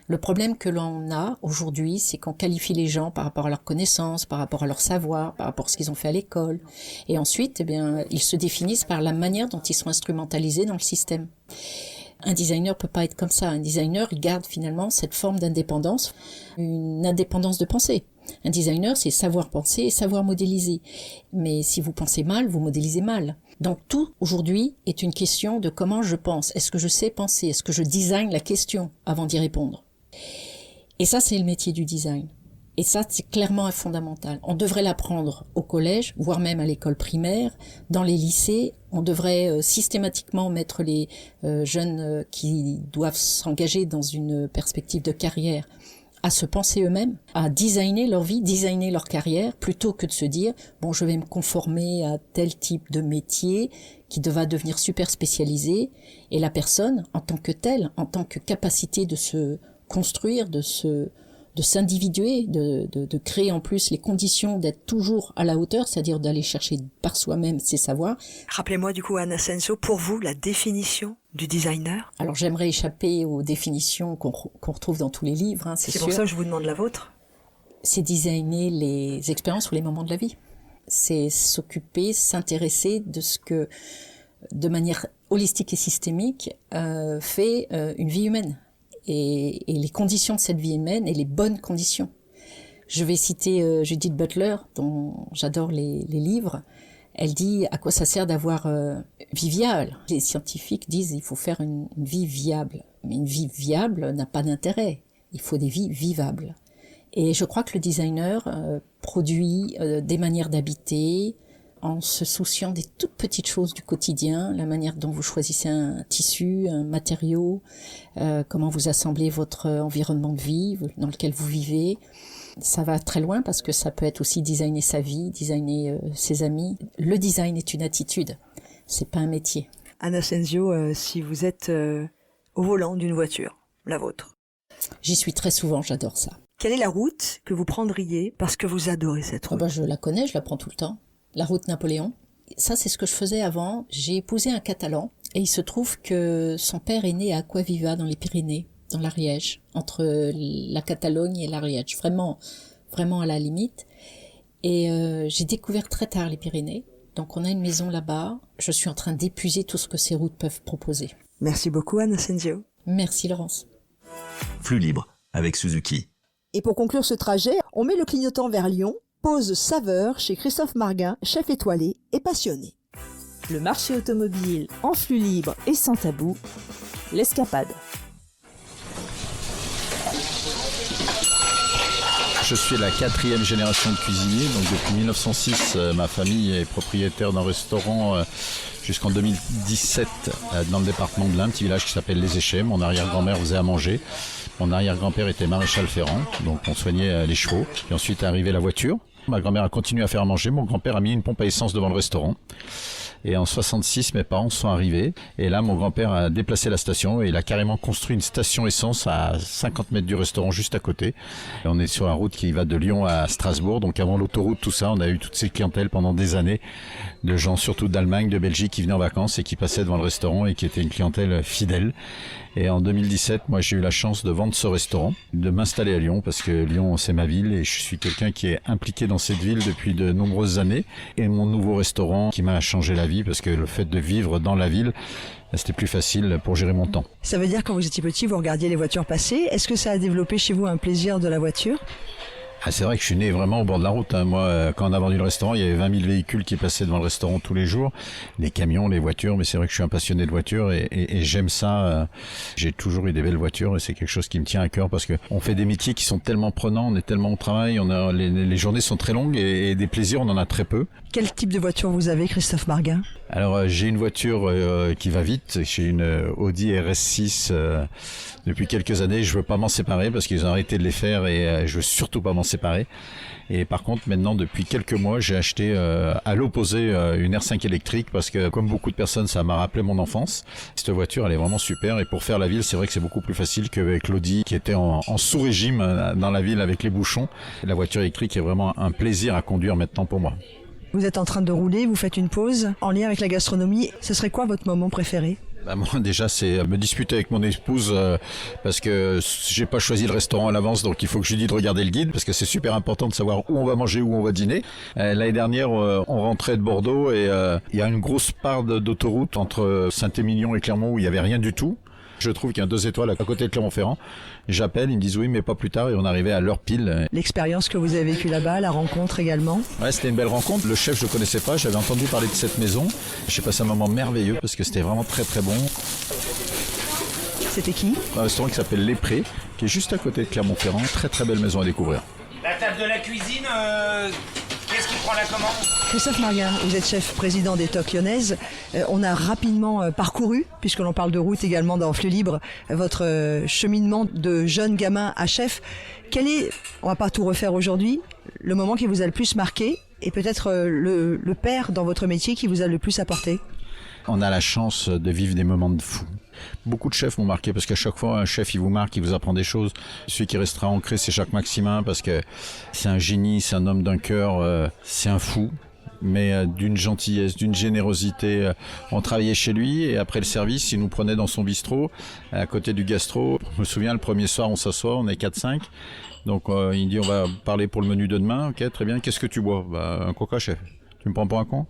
Le problème que l'on a aujourd'hui, c'est qu'on qualifie les gens par rapport à leurs connaissances, par rapport à leur savoir, par rapport à ce qu'ils ont fait à l'école. Et ensuite, eh bien, ils se définissent par la manière dont ils sont instrumentalisés dans le système. Un designer peut pas être comme ça. Un designer, il garde finalement cette forme d'indépendance, une indépendance de pensée. Un designer, c'est savoir penser et savoir modéliser. Mais si vous pensez mal, vous modélisez mal. Donc tout, aujourd'hui, est une question de comment je pense. Est-ce que je sais penser? Est-ce que je design la question avant d'y répondre? Et ça, c'est le métier du design. Et ça, c'est clairement fondamental. On devrait l'apprendre au collège, voire même à l'école primaire, dans les lycées. On devrait systématiquement mettre les jeunes qui doivent s'engager dans une perspective de carrière à se penser eux-mêmes, à designer leur vie, designer leur carrière, plutôt que de se dire « bon, je vais me conformer à tel type de métier qui va devenir super spécialisé ». Et la personne, en tant que telle, en tant que capacité de se construire, de s'individuer, de créer en plus les conditions d'être toujours à la hauteur, c'est-à-dire d'aller chercher par soi-même ses savoirs. Rappelez-moi du coup, Anne Ascenso, pour vous, la définition du designer? Alors j'aimerais échapper aux définitions qu'on retrouve dans tous les livres, hein, c'est sûr. C'est pour ça que je vous demande la vôtre. C'est designer les expériences ou les moments de la vie. C'est s'occuper, s'intéresser de ce que, de manière holistique et systémique, fait une vie humaine. Et les conditions de cette vie humaine et les bonnes conditions. Je vais citer Judith Butler, dont j'adore les livres. Elle dit à quoi ça sert d'avoir vie viable. Les scientifiques disent il faut faire une vie viable. Mais une vie viable n'a pas d'intérêt. Il faut des vies vivables. Et je crois que le designer produit des manières d'habiter, en se souciant des toutes petites choses du quotidien, la manière dont vous choisissez un tissu, un matériau, comment vous assemblez votre environnement de vie dans lequel vous vivez. Ça va très loin parce que ça peut être aussi designer sa vie, designer ses amis. Le design est une attitude, c'est pas un métier. Anne Ascenso, si vous êtes au volant d'une voiture, la vôtre. J'y suis très souvent, j'adore ça. Quelle est la route que vous prendriez parce que vous adorez cette route? Je la connais, je la prends tout le temps. La route Napoléon, Ça, c'est ce que je faisais avant. J'ai épousé un Catalan et il se trouve que son père est né à Aquaviva dans les Pyrénées, dans l'Ariège, entre la Catalogne et l'Ariège, vraiment à la limite. Et j'ai découvert très tard les Pyrénées. Donc on a une maison là-bas. Je suis en train d'épuiser tout ce que ces routes peuvent proposer. Merci beaucoup Anne Asensio. Merci Laurence. Flux libre avec Suzuki. Et pour conclure ce trajet, on met le clignotant vers Lyon, pause saveur chez Christophe Marguin, chef étoilé et passionné. Le marché automobile en flux libre et sans tabou, l'escapade. Je suis la 4e génération de cuisiniers, donc depuis 1906, ma famille est propriétaire d'un restaurant jusqu'en 2017 dans le département de l'Ain, un petit village qui s'appelle Les Échets. Mon arrière-grand-mère faisait à manger. Mon arrière-grand-père était maréchal ferrant, donc on soignait les chevaux. Puis ensuite est arrivée la voiture. Ma grand-mère a continué à faire à manger. Mon grand-père a mis une pompe à essence devant le restaurant. Et en 66, mes parents sont arrivés. Et là, mon grand-père a déplacé la station et il a carrément construit une station essence à 50 mètres du restaurant juste à côté. Et on est sur la route qui va de Lyon à Strasbourg. Donc avant l'autoroute, tout ça, on a eu toutes ces clientèles pendant des années de gens, surtout d'Allemagne, de Belgique, qui venaient en vacances et qui passaient devant le restaurant et qui étaient une clientèle fidèle. Et en 2017, moi, j'ai eu la chance de vendre ce restaurant, de m'installer à Lyon parce que Lyon, c'est ma ville et je suis quelqu'un qui est impliqué dans cette ville depuis de nombreuses années. Et mon nouveau restaurant qui m'a changé la vie parce que le fait de vivre dans la ville, c'était plus facile pour gérer mon temps. Ça veut dire quand vous étiez petit, vous regardiez les voitures passer. Est-ce que ça a développé chez vous un plaisir de la voiture ? C'est vrai que je suis né vraiment au bord de la route. Moi, quand on a vendu le restaurant, il y avait 20 000 véhicules qui passaient devant le restaurant tous les jours. Les camions, les voitures, mais c'est vrai que je suis un passionné de voitures et j'aime ça. J'ai toujours eu des belles voitures et c'est quelque chose qui me tient à cœur parce que on fait des métiers qui sont tellement prenants, on est tellement au travail, les journées sont très longues et des plaisirs, on en a très peu. Quel type de voiture vous avez, Christophe Marguin ? Alors, j'ai une voiture qui va vite. J'ai une Audi RS6 depuis quelques années. Je veux pas m'en séparer parce qu'ils ont arrêté de les faire et je veux surtout pas m'en séparer. Et par contre, maintenant, depuis quelques mois, j'ai acheté à l'opposé une R5 électrique parce que, comme beaucoup de personnes, ça m'a rappelé mon enfance. Cette voiture, elle est vraiment super. Et pour faire la ville, c'est vrai que c'est beaucoup plus facile qu'avec l'Audi qui était en sous-régime dans la ville avec les bouchons. La voiture électrique est vraiment un plaisir à conduire maintenant pour moi. Vous êtes en train de rouler, vous faites une pause en lien avec la gastronomie. Ce serait quoi votre moment préféré ? Moi déjà c'est me disputer avec mon épouse parce que j'ai pas choisi le restaurant à l'avance, donc il faut que je lui dise de regarder le guide parce que c'est super important de savoir où on va manger, où on va dîner. L'année dernière on rentrait de Bordeaux et il y a une grosse part d'autoroute entre Saint-Émilion et Clermont où il y avait rien du tout. Je trouve qu'il y a 2 étoiles à côté de Clermont-Ferrand. J'appelle, ils me disent oui, mais pas plus tard, et on arrivait à l'heure pile. L'expérience que vous avez vécue là-bas, la rencontre également ? Ouais, c'était une belle rencontre. Le chef, je connaissais pas, j'avais entendu parler de cette maison. J'ai passé un moment merveilleux parce que c'était vraiment très très bon. C'était qui ? Un restaurant qui s'appelle Les Prés, qui est juste à côté de Clermont-Ferrand. Très très belle maison à découvrir. La table de la cuisine, qu'est-ce qui prend la commande ? Christophe Marguin, vous êtes chef président des Toques lyonnaises. On a rapidement parcouru, puisque l'on parle de route également dans Flux Libre, votre cheminement de jeune gamin à chef. Quel est, on va pas tout refaire aujourd'hui, le moment qui vous a le plus marqué et peut-être le père dans votre métier qui vous a le plus apporté ? On a la chance de vivre des moments de fou. Beaucoup de chefs m'ont marqué parce qu'à chaque fois un chef il vous marque, il vous apprend des choses. Celui qui restera ancré c'est Jacques Maximin parce que c'est un génie, c'est un homme d'un cœur, c'est un fou. Mais d'une gentillesse, d'une générosité. On travaillait chez lui et après le service, il nous prenait dans son bistrot, à côté du gastro. Je me souviens, le premier soir, on s'assoit, on est 4-5. Donc il dit, on va parler pour le menu de demain. Ok, très bien. Qu'est-ce que tu bois ? Un coca, chef. Tu me prends pour un con ?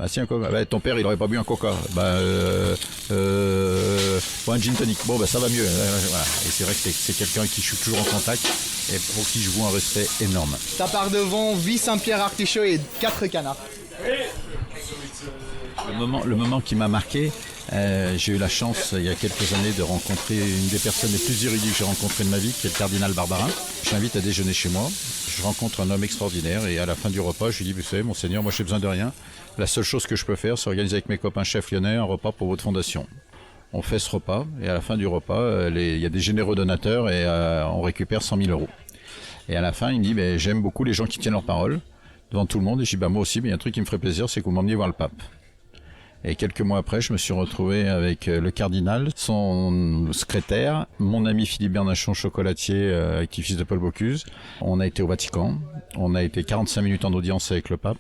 Si, un coca. Ton père, il aurait pas bu un coca. Un gin tonic. Bon, ça va mieux. Voilà. Et c'est vrai que c'est quelqu'un qui je suis toujours en contact et pour qui je voue un respect énorme. Ça part devant, vie Saint-Pierre-Artéchot et 4 canards. Le moment qui m'a marqué, j'ai eu la chance il y a quelques années de rencontrer une des personnes les plus érudites que j'ai rencontrées de ma vie, qui est le cardinal Barbarin. Je l'invite à déjeuner chez moi. Je rencontre un homme extraordinaire et à la fin du repas, je lui dis, vous savez, monseigneur, moi j'ai besoin de rien. La seule chose que je peux faire, c'est organiser avec mes copains chefs lyonnais un repas pour votre fondation. On fait ce repas et à la fin du repas, il y a des généreux donateurs et on récupère 100 000 €. Et à la fin, il me dit, j'aime beaucoup les gens qui tiennent leur parole devant tout le monde. Et je dis, moi aussi, mais il y a un truc qui me ferait plaisir, c'est que vous m'emmeniez voir le pape. Et quelques mois après, je me suis retrouvé avec le cardinal, son secrétaire, mon ami Philippe Bernachon, chocolatier, qui est fils de Paul Bocuse. On a été au Vatican, on a été 45 minutes en audience avec le pape.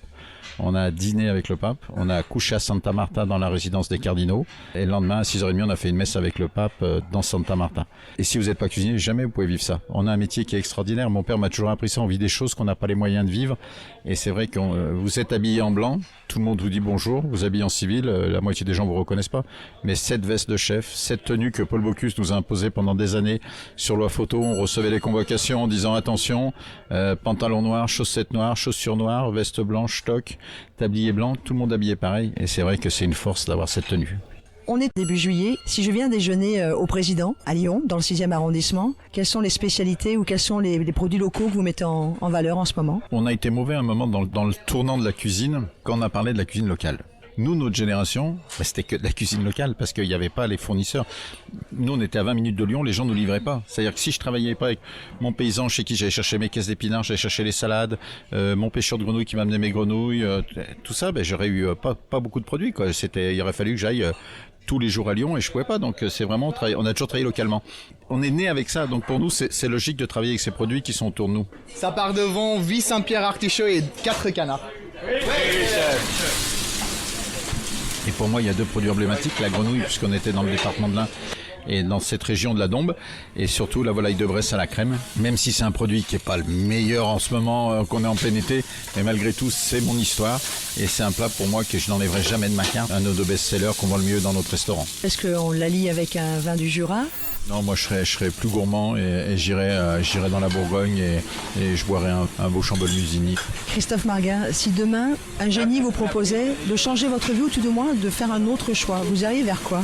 On a dîné avec le pape, on a couché à Santa Marta dans la résidence des cardinaux et le lendemain à 6h30 on a fait une messe avec le pape dans Santa Marta. Et si vous n'êtes pas cuisinier, jamais vous pouvez vivre ça. On a un métier qui est extraordinaire, mon père m'a toujours appris ça, on vit des choses qu'on n'a pas les moyens de vivre et c'est vrai que vous êtes habillé en blanc, tout le monde vous dit bonjour, vous habillez en civil, la moitié des gens vous reconnaissent pas, mais cette veste de chef, cette tenue que Paul Bocuse nous a imposée pendant des années sur la photo, on recevait les convocations en disant attention, pantalon noir, chaussettes noires, chaussures noires, veste blanche, toque, tablier blanc, tout le monde habillé pareil et c'est vrai que c'est une force d'avoir cette tenue. On est début juillet. Si je viens déjeuner au Président, à Lyon, dans le 6e arrondissement, quelles sont les spécialités ou quels sont les produits locaux que vous mettez en valeur en ce moment? On a été mauvais un moment dans le tournant de la cuisine quand on a parlé de la cuisine locale. Nous, notre génération, c'était que de la cuisine locale parce qu'il n'y avait pas les fournisseurs. Nous, on était à 20 minutes de Lyon, les gens ne nous livraient pas. C'est-à-dire que si je travaillais pas avec mon paysan chez qui j'allais chercher mes caisses d'épinards, j'allais chercher les salades, mon pêcheur de grenouilles qui m'amenait mes grenouilles, tout ça, j'aurais eu pas beaucoup de produits, quoi. Il aurait fallu que j'aille tous les jours à Lyon et je pouvais pas. Donc c'est vraiment, on a toujours travaillé localement. On est né avec ça, donc pour nous, c'est logique de travailler avec ces produits qui sont autour de nous. Ça part devant 8 Saint-Pierre artichaut et 4 canards. Et pour moi, il y a 2 produits emblématiques, la grenouille, puisqu'on était dans le département de l'Ain et dans cette région de la Dombe, et surtout la volaille de Bresse à la crème, même si c'est un produit qui n'est pas le meilleur en ce moment, qu'on est en plein été, mais malgré tout, c'est mon histoire, et c'est un plat pour moi que je n'enlèverai jamais de ma carte, un de nos best-sellers qu'on vend le mieux dans notre restaurant. Est-ce qu'on l'allie avec un vin du Jura? Non, moi je serais plus gourmand et j'irai dans la Bourgogne et je boirai un beau Chambol Musigny. Christophe Marguin, si demain un génie vous proposait de changer votre vie ou tout du moins de faire un autre choix, vous iriez vers quoi?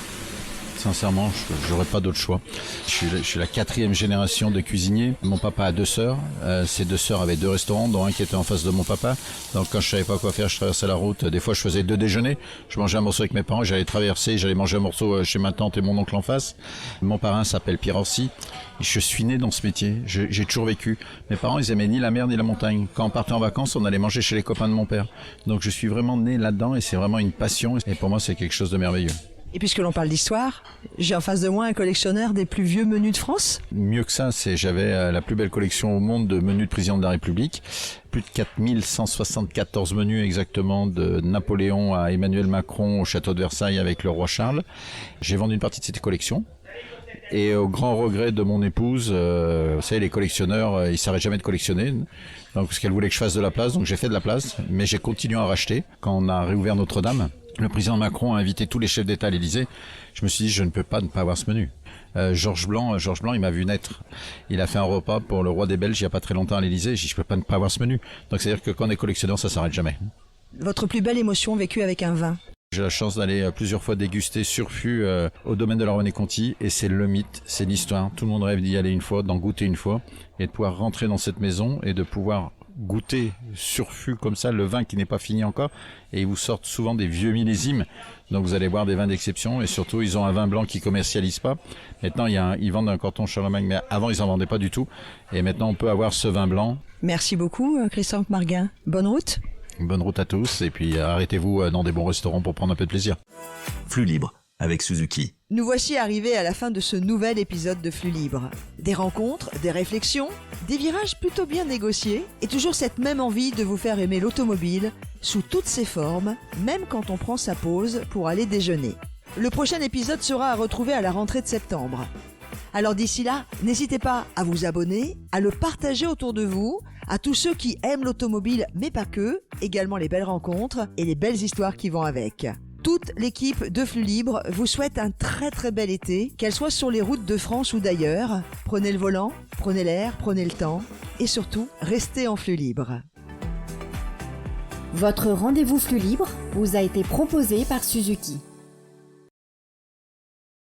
Sincèrement, j'aurais pas d'autre choix. Je suis la 4e génération de cuisiniers. Mon papa a 2 sœurs. Ces 2 sœurs avaient 2 restaurants, dont un qui était en face de mon papa. Donc quand je savais pas quoi faire, je traversais la route. Des fois, je faisais 2 déjeuners. Je mangeais un morceau avec mes parents, j'allais traverser, j'allais manger un morceau chez ma tante et mon oncle en face. Mon parrain s'appelle Pierre Orsi. Je suis né dans ce métier. J'ai toujours vécu. Mes parents, ils aimaient ni la mer ni la montagne. Quand on partait en vacances, on allait manger chez les copains de mon père. Donc je suis vraiment né là-dedans et c'est vraiment une passion. Et pour moi, c'est quelque chose de merveilleux. Et puisque l'on parle d'histoire, j'ai en face de moi un collectionneur des plus vieux menus de France. Mieux que ça, j'avais la plus belle collection au monde de menus de président de la République. Plus de 4174 menus exactement, de Napoléon à Emmanuel Macron au château de Versailles avec le roi Charles. J'ai vendu une partie de cette collection. Et au grand regret de mon épouse, vous savez, les collectionneurs, ils s'arrêtent jamais de collectionner. Donc, parce qu'elle voulait que je fasse de la place, donc j'ai fait de la place. Mais j'ai continué à racheter quand on a réouvert Notre-Dame. Le président Macron a invité tous les chefs d'État à l'Élysée. Je me suis dit, je ne peux pas ne pas avoir ce menu. Georges Blanc, il m'a vu naître. Il a fait un repas pour le roi des Belges il n'y a pas très longtemps à l'Élysée. J'ai dit, je peux pas ne pas avoir ce menu. Donc, c'est-à-dire que quand on est collectionneur, ça s'arrête jamais. Votre plus belle émotion vécue avec un vin? J'ai la chance d'aller plusieurs fois déguster sur fût au domaine de la René-Conti et c'est le mythe, c'est l'histoire. Tout le monde rêve d'y aller une fois, d'en goûter une fois et de pouvoir rentrer dans cette maison et de pouvoir goûter sur fût comme ça le vin qui n'est pas fini encore et ils vous sortent souvent des vieux millésimes. Donc vous allez boire des vins d'exception et surtout ils ont un vin blanc qu'ils commercialisent pas. Maintenant ils vendent un Corton Charlemagne mais avant ils en vendaient pas du tout et maintenant on peut avoir ce vin blanc. Merci beaucoup Christophe Marguin. Bonne route. Bonne route à tous et puis arrêtez-vous dans des bons restaurants pour prendre un peu de plaisir. Flux libre avec Suzuki. Nous voici arrivés à la fin de ce nouvel épisode de Flux libre. Des rencontres, des réflexions, des virages plutôt bien négociés et toujours cette même envie de vous faire aimer l'automobile sous toutes ses formes, même quand on prend sa pause pour aller déjeuner. Le prochain épisode sera à retrouver à la rentrée de septembre. Alors d'ici là, n'hésitez pas à vous abonner, à le partager autour de vous, à tous ceux qui aiment l'automobile, mais pas que, également les belles rencontres et les belles histoires qui vont avec. Toute l'équipe de Flux Libre vous souhaite un très très bel été, qu'elle soit sur les routes de France ou d'ailleurs. Prenez le volant, prenez l'air, prenez le temps et surtout, restez en flux libre. Votre rendez-vous Flux Libre vous a été proposé par Suzuki.